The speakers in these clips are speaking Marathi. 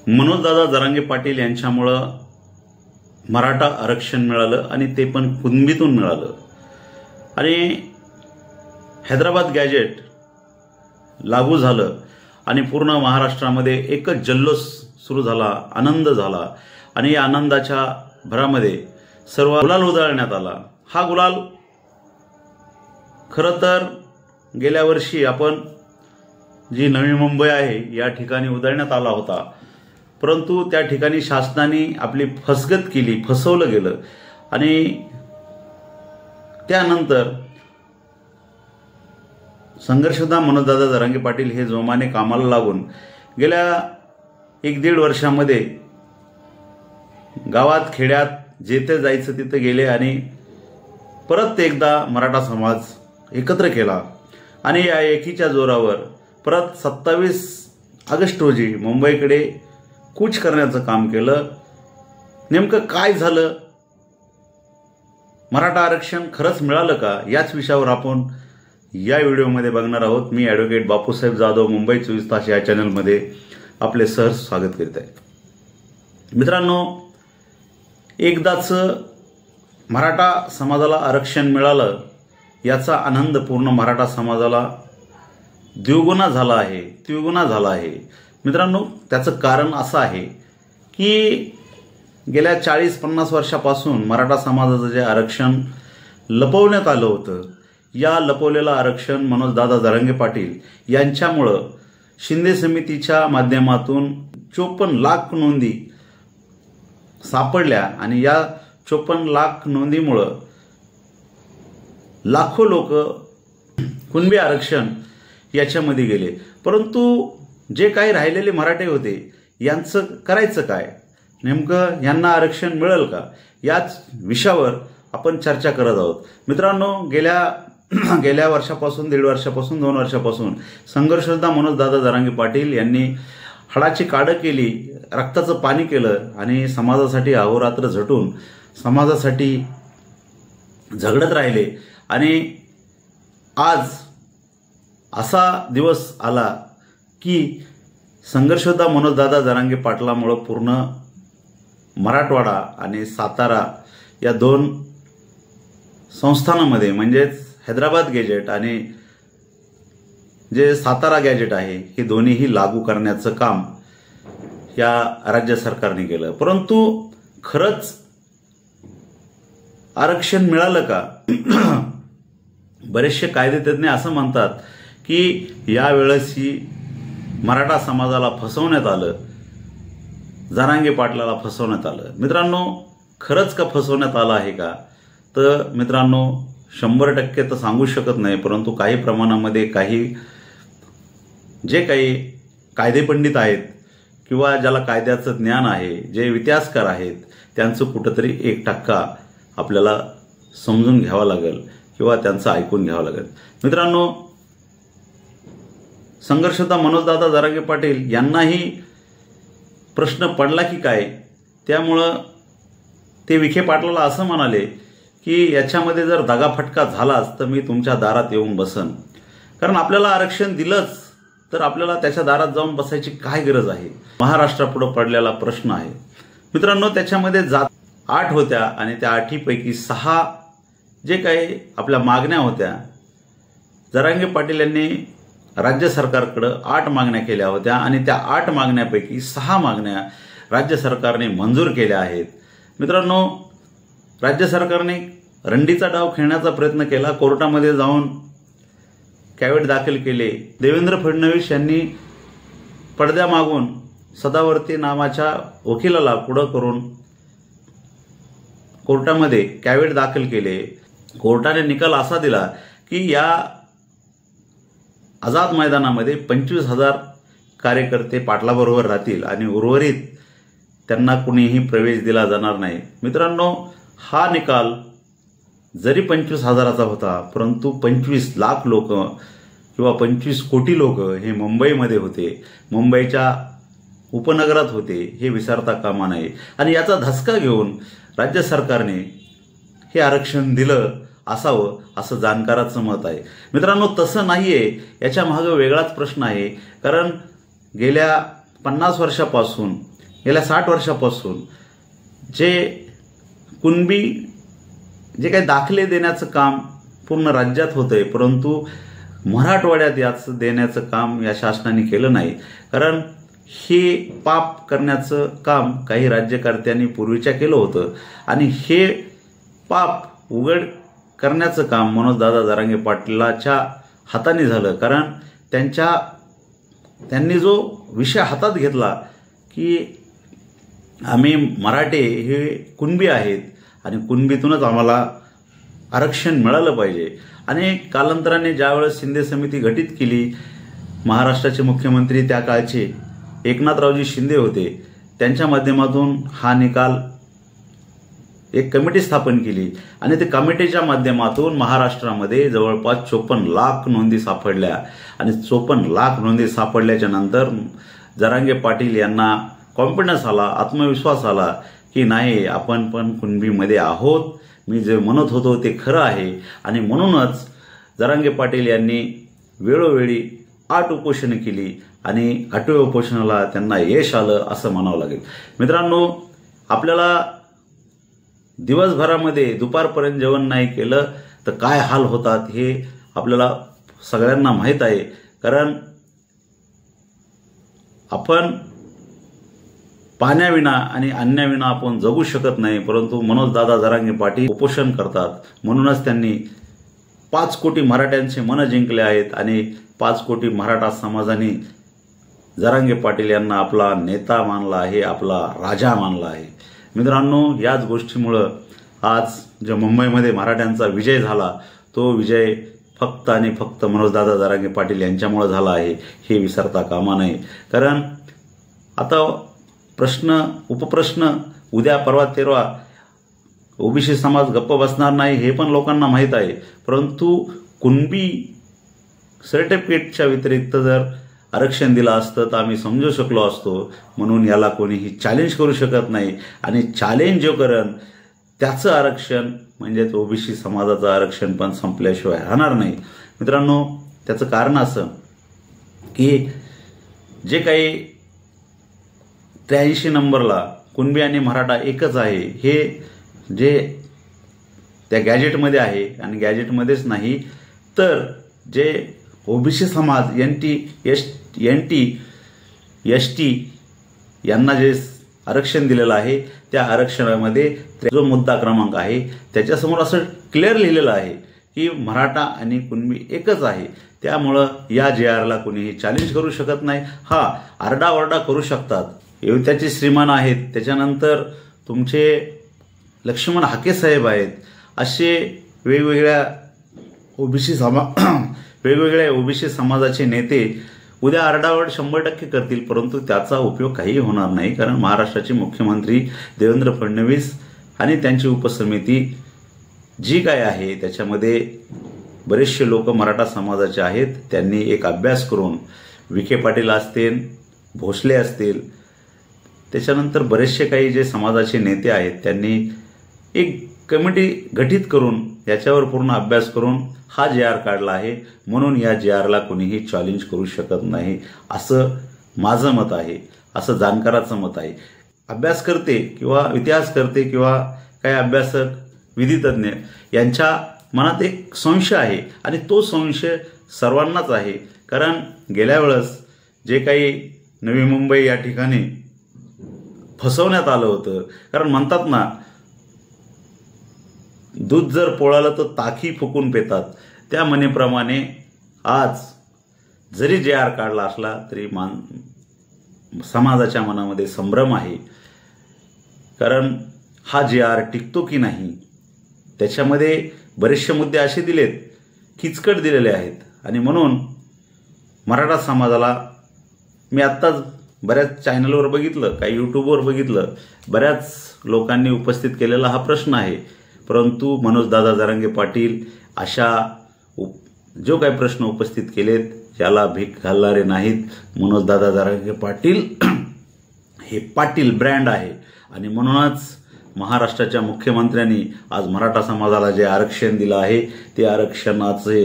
मनोजदादा जरांगे पाटील यांच्यामुळं मराठा आरक्षण मिळालं आणि ते पण कुणबीतून मिळालं। आणि हैदराबाद गॅजेट लागू झालं आणि पूर्ण महाराष्ट्रामध्ये एकच जल्लोष सुरू झाला, आनंद झाला आणि या आनंदाच्या भरामध्ये सर्व गुलाल उधळण्यात आला। हा गुलाल खरं तर गेल्या वर्षी आपण जी नवी मुंबई आहे या ठिकाणी उधळण्यात आला होता, परंतु त्या ठिकाणी शासनाने आपली फसगत केली, फसवलं गेलं आणि त्यानंतर संघर्षदा मनोजदादा जरांगे पाटील हे जोमाने कामाला लागून गेल्या 1-1.5 वर्षामध्ये गावात खेड्यात जेथे जायचं तिथे गेले आणि परत एकदा मराठा समाज एकत्र केला आणि या एकीच्या जोरावर परत 27 ऑगस्ट रोजी मुंबईकडे कूच करण्याचं काम केलं। नेमकं काय झालं, मराठा आरक्षण खरंच मिळालं का, याच विषयावर आपण या व्हिडिओमध्ये बघणार आहोत। मी ॲडव्होकेट बापूसाहेब जाधव मुंबई 24 तास या चॅनलमध्ये आपले सहर्ष स्वागत करीत आहे। मित्रांनो, एकदाच मराठा समाजाला आरक्षण मिळालं याचा आनंद पूर्ण मराठा समाजाला द्विगुणा झाला आहे, त्रिगुणा झाला आहे। मित्रांनो, त्याचं कारण असं आहे की गेल्या 40-50 वर्षापासून मराठा समाजाचं जे आरक्षण लपवण्यात आलं होतं, या लपवलेलं आरक्षण मनोजदादा जरांगे पाटील यांच्यामुळं शिंदे समितीच्या माध्यमातून 54 लाख नोंदी सापडल्या आणि या 54 लाख नोंदीमुळं लाखो लोक कुणबी आरक्षण याच्यामध्ये गेले। परंतु जे काही राहिलेले मराठे होते यांचं करायचं काय, नेमकं यांना आरक्षण मिळेल का, याच विषयावर आपण चर्चा करत आहोत। मित्रांनो, गेल्या वर्षापासून, 1.5 वर्षापासून, 2 वर्षापासून संघर्षदा मनोजदादा जरांगे पाटील यांनी हाडाची काढं केली, रक्ताचं पाणी केलं आणि समाजासाठी अहोरात्र झटून समाजासाठी झगडत राहिले आणि आज असा दिवस आला की संघर्षदा मनोजदादा जरांगे पाटलामुळं पूर्ण मराठवाडा आणि सातारा या 2 संस्थानामध्ये म्हणजेच हैदराबाद गॅजेट आणि जे सातारा गॅजेट आहे हे दोन्हीही लागू करण्याचं काम या राज्य सरकारने केलं। परंतु खरंच आरक्षण मिळालं का? बरेचसे कायदेतज्ञ असं म्हणतात की यावेळेसही मराठा समाजाला फसवण्यात आलं, जरांगे पाटलाला फसवण्यात आलं। मित्रांनो, खरंच का फसवण्यात आलं आहे का? तर मित्रांनो, 100% तर सांगू शकत नाही, परंतु काही प्रमाणामध्ये जे काही कायदेपंडित आहेत किंवा ज्याला कायद्याचं ज्ञान आहे, जे इतिहासकार आहेत, त्यांचं कुठंतरी 1% आपल्याला समजून घ्यावं लागेल किंवा त्यांचं ऐकून घ्यावं लागेल। मित्रांनो, संघर्षदा मनोजदादा जरांगे पाटील यांनाही प्रश्न पडला की काय, त्यामुळं ते विखे पाटलाला असं म्हणाले की याच्यामध्ये जर दगाफटका झालाच तर मी तुमच्या दारात येऊन बसन, कारण आपल्याला आरक्षण दिलंच तर आपल्याला त्याच्या दारात जाऊन बसायची काय गरज आहे। महाराष्ट्रापुढे पडलेला प्रश्न आहे। मित्रांनो, त्याच्यामध्ये जात 8 होत्या आणि त्या 8पैकी 6 जे काही आपल्या मागण्या होत्या, जरांगे पाटील यांनी राज्य सरकारकडे 8 मागण्या केल्या होत्या आणि त्या 8 मागण्यापैकी 6 मागण्या राज्य सरकारने मंजूर केल्या आहेत। मित्रांनो, राज्य सरकारने रंडीचा डाव खेळण्याचा प्रयत्न केला, कोर्टामध्ये जाऊन कॅव्हेट दाखल केले। देवेंद्र फडणवीस यांनी पडद्यामागून सदावर्ती नावाच्या वकिलाला पुढं करून कोर्टामध्ये कॅव्हेट दाखल केले। कोर्टाने निकाल असा दिला की या आझाद मैदानामध्ये 25,000 कार्यकर्ते पाटलाबरोबर राहतील आणि उर्वरित त्यांना कुणीही प्रवेश दिला जाणार नाही। मित्रांनो, हा निकाल जरी 25,000चा होता, परंतु 25 लाख लोक किंवा 25 कोटी लोक हे मुंबईमध्ये होते, मुंबईच्या उपनगरात होते, हे विसरता कामा नये। आणि याचा धसका घेऊन राज्य सरकारने हे आरक्षण दिलं असावं असं जाणकाराचं मत आहे। मित्रांनो, तसं नाहीये, याच्या मागे वेगळाच प्रश्न आहे। कारण गेल्या 50 वर्षापासून गेल्या 60 वर्षापासून जे कुणबी जे काही दाखले देण्याचं काम पूर्ण राज्यात होतंय, परंतु मराठवाड्यात याचं देण्याचं काम या शासनाने केलं नाही. कारण हे पाप करण्याचं काम काही राज्यकर्त्यांनी पूर्वीच्या केलं होतं आणि हे पाप उघड करण्याचं काम मनोजदादा जरांगे पाटलाच्या हाताने झालं. कारण त्यांनी जो विषय हातात घेतला की आम्ही मराठे हे कुणबी आहेत आणि कुणबीतूनच आम्हाला आरक्षण मिळालं पाहिजे. आणि कालांतराने ज्यावेळेस शिंदे समिती गठीत केली, महाराष्ट्राचे मुख्यमंत्री त्या काळचे एकनाथरावजी शिंदे होते, त्यांच्या माध्यमातून हा निकाल एक कमिटी स्थापन केली आणि त्या कमिटीच्या माध्यमातून महाराष्ट्रामध्ये जवळपास 54 लाख नोंदी सापडल्या आणि 54 लाख नोंदी सापडल्याच्या नंतर जरांगे पाटील यांना कॉन्फिडन्स आला, आत्मविश्वास आला की नाही, आपण पण कुणबीमध्ये आहोत, मी जे म्हणत होतो ते खरं आहे. आणि म्हणूनच जरांगे पाटील यांनी वेळोवेळी 8 उपोषणे केली आणि 8व्या उपोषणाला त्यांना यश आलं असं म्हणावं लागेल. मित्रांनो, आपल्याला दिवसभरामध्ये दुपारपर्यंत जेवण नाही केलं तर काय हाल होतात हे आपल्याला सगळ्यांना माहीत आहे. कारण आपण पाण्याविना आणि अन्नाविना आपण जगू शकत नाही, परंतु मनोजदादा जरांगे पाटील उपोषण करतात. म्हणूनच त्यांनी 5 कोटी मराठ्यांचे मन जिंकले आहेत आणि 5 कोटी मराठा समाजाने जरांगे पाटील यांना आपला नेता मानला आहे, आपला राजा मानला आहे. मित्रांनो, याच गोष्टीमुळं आज जो मुंबईमध्ये मराठ्यांचा विजय झाला, तो विजय फक्त आणि फक्त मनोजदादा जरांगे पाटील यांच्यामुळे झाला आहे हे विसरता कामा नये. कारण आता उपप्रश्न उद्या परवा तेरवा ओबीसी समाज गप्प बसणार नाही हे पण लोकांना माहीत आहे. परंतु कुणबी सर्टिफिकेटच्या व्यतिरिक्त जर आरक्षण दिलं असतं तर आम्ही समजू शकलो असतो. म्हणून याला कोणीही चॅलेंज करू शकत नाही आणि चॅलेंज जो करण त्याचं आरक्षण म्हणजेच ओबीसी समाजाचं आरक्षण पण संपल्याशिवाय राहणार नाही. मित्रांनो, त्याचं कारण असं की जे काही 83 नंबरला कुणबी आणि मराठा एकच आहे हे जे त्या गॅजेटमध्ये आहे आणि गॅजेटमध्येच नाही तर जे ओबीसी समाज एसटी यांना जे आरक्षण दिलेलं आहे त्या आरक्षणामध्ये जो मुद्दा क्रमांक आहे त्याच्यासमोर असं क्लिअर लिहिलेलं आहे की मराठा आणि कुणबी एकच आहे. त्यामुळं या JRला कोणीही चॅलेंज करू शकत नाही. हा, आरडाओरडा करू शकतात. युवत्याचे श्रीमान आहेत, त्याच्यानंतर तुमचे लक्ष्मण हाके साहेब आहेत, असे वेगवेगळ्या ओबीसी समाजाचे नेते उद्या आरडाओरड 100% करतील, परंतु त्याचा उपयोग काही होणार नाही. कारण महाराष्ट्राचे मुख्यमंत्री देवेंद्र फडणवीस आणि त्यांची उपसमिती जी काय आहे त्याच्यामध्ये बरेचसे लोक मराठा समाजाचे आहेत. त्यांनी एक अभ्यास करून विखे पाटील असतील, भोसले असतील, त्याच्यानंतर बरेचसे काही जे समाजाचे नेते आहेत त्यांनी एक कमिटी गठीत करून याच्यावर पूर्ण अभ्यास करून हा JR काढला आहे. म्हणून या JRला कोणीही चॅलेंज करू शकत नाही असं माझं मत आहे, असं जाणकाराचं मत आहे. अभ्यासकर्ते किंवा इतिहासकर्ते किंवा काही अभ्यासक, विधितज्ञ यांच्या मनात एक संशय आहे आणि तो संशय सर्वांनाच आहे. कारण गेल्या वेळेस जे काही नवी मुंबई या ठिकाणी फसवण्यात आलं होतं, कारण म्हणतात ना, दूध जर पोळालं तर ताकी फुकून पेतात, त्या म्हणीप्रमाणे आज जरी JR काढला असला तरी समाजाच्या मनामध्ये संभ्रम आहे. कारण हा JR टिकतो की नाही, त्याच्यामध्ये बरेचसे मुद्दे असे दिलेत, किचकट दिलेले आहेत. आणि म्हणून मराठा समाजाला मी आत्ताच बऱ्याच चॅनलवर बघितलं, काही यूट्यूबवर बघितलं, बऱ्याच लोकांनी उपस्थित केलेला हा प्रश्न आहे. परंतु मनोजदादा जरांगे पाटील अशा जो काही प्रश्न उपस्थित केलेत याला भीक घालणारे नाहीत. मनोजदादा जरांगे पाटील हे पाटील ब्रँड आहे आणि म्हणूनच महाराष्ट्राच्या मुख्यमंत्र्यांनी आज मराठा समाजाला जे आरक्षण दिलं आहे ते आरक्षणाचे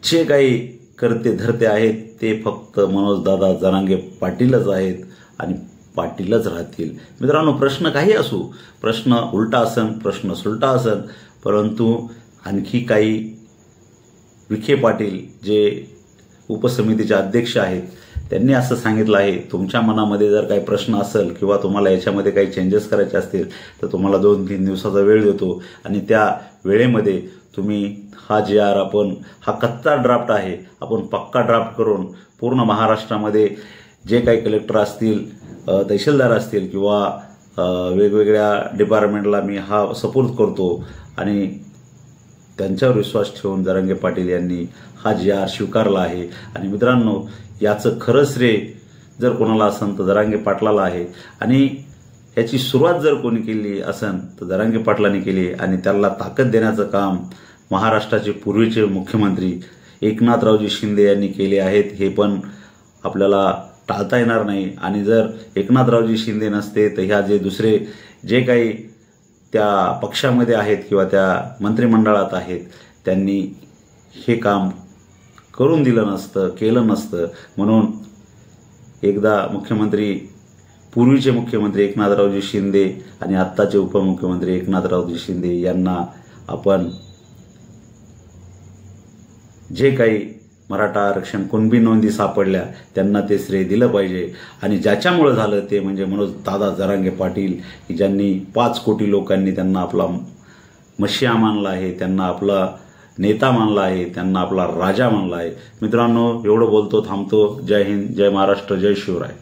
जे काही करते धरते आहेत ते फक्त मनोजदादा जरांगे पाटीलच आहेत. आणि पाटीलच राहतील. मित्रांनो, प्रश्न काही असू, प्रश्न उलटा असन, प्रश्न सुलटा असन, परंतु आणखी काही विखे पाटील जे उपसमितीचे अध्यक्ष आहेत त्यांनी असं सांगितलं आहे, तुमच्या मनामध्ये जर काही प्रश्न असेल किंवा तुम्हाला याच्यामध्ये काही चेंजेस करायचे असतील तर तुम्हाला 2-3 दिवसाचा वेळ देतो आणि त्या वेळेमध्ये तुम्ही हा GR आपण हा कच्चा ड्राफ्ट आहे, आपण पक्का ड्राफ्ट करून पूर्ण महाराष्ट्रामध्ये जे काही कलेक्टर असतील, तहसीलदार असतील किंवा वेगवेगळ्या डिपार्टमेंटला मी हा सपोर्ट करतो आणि त्यांच्यावर विश्वास ठेवून जरांगे पाटील यांनी हा GR स्वीकारला आहे. आणि मित्रांनो, याचं खरं श्रेय जर कोणाला असेल तर जरांगे पाटलाला आहे आणि याची सुरुवात जर कोणी केली असेल तर जरांगे पाटलांनी केली आणि त्याला ताकद देण्याचं काम महाराष्ट्राचे पूर्वीचे मुख्यमंत्री एकनाथरावजी शिंदे यांनी केले आहेत. हे पण आपल्याला टाळता येणार नाही. आणि जर एकनाथरावजी शिंदे नसते तर ह्या दुसरे जे काही त्या पक्षामध्ये आहेत किंवा त्या मंत्रिमंडळात आहेत त्यांनी हे काम करून दिलं नसतं, केलं नसतं. म्हणून एकदा पूर्वीचे मुख्यमंत्री एकनाथरावजी शिंदे आणि आत्ताचे उपमुख्यमंत्री एकनाथरावजी शिंदे यांना आपण जे काही मराठा आरक्षण कुणबी नोंदी सापडल्या त्यांना ते श्रेय दिलं पाहिजे. आणि ज्याच्यामुळे झालं ते म्हणजे मनोज दादा जरांगे पाटील, की ज्यांनी 5 कोटी लोकांनी त्यांना आपला मशिया मानला आहे, त्यांना आपला नेता मानला आहे, त्यांना आपला राजा मानला आहे. मित्रांनो, एवढं बोलतो, थांबतो. जय हिंद, जय महाराष्ट्र, जय शिवराय.